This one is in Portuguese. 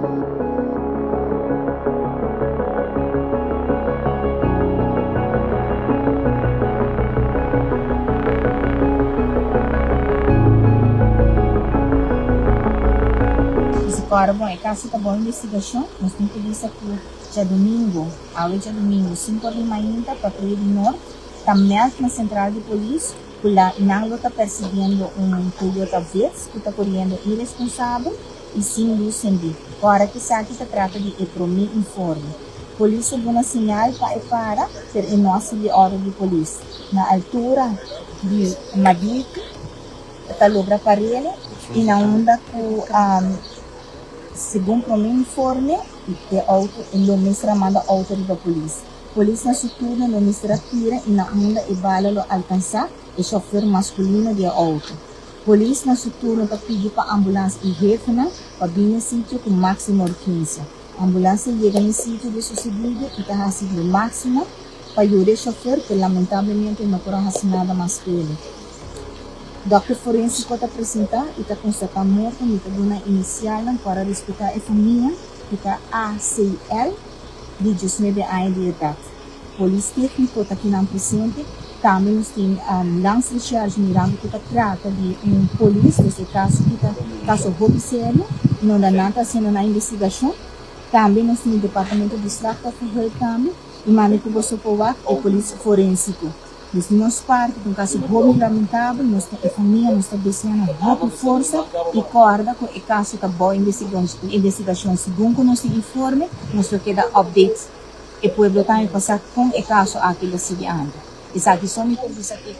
Agora, bom, é caso tá bom investigação, nós temos polícia que já domingo, aula de domingo, 5 da manhã, patrulha do norte, está melhor na central de polícia, que lá não está perseguindo Toyota Vitz, que está correndo irresponsável e sem luz em dia. Agora que sabe que trata de epromir informe. Polícia deu uma sinal para ter a nossa de hora de polícia. Na altura de Mabique, está logra para ele e na onda com segundo o meu informe, o auto, o ministro manda auto da polícia. Polícia na sutura, o ministro tira e na onda e bala lo alcançar o chofer masculino de auto. Polícia na sutura para pedir para a ambulância e jefe para vir no sítio com máxima urgência. A ambulância chega no sítio de sucedido e está recebendo o máximo para ajudar o chofer, que lamentavelmente não pode fazer nada mais pelo. Dr. Forensico está apresentar e está constatando morto, e está dando inicial para respeitar a família, que está ACL, de 19 anos de idade. Polícia técnico está aqui na presente, também nós temos Lance Richard Miranda, que trata de polícia, nesse caso, que está caso roubo sério, não dá nada sendo na investigação. Também nós temos o departamento de extrato também, e manipulação socorro e polícia forensico. Nós temos parte de um caso roubo lamentável, a família nos está descendo com força e corda com o caso da boa investigação. Segundo o nosso informe, nós queda updates e o povo também passar com o caso aqui da seguinte. Isso aqui só me permite aqui.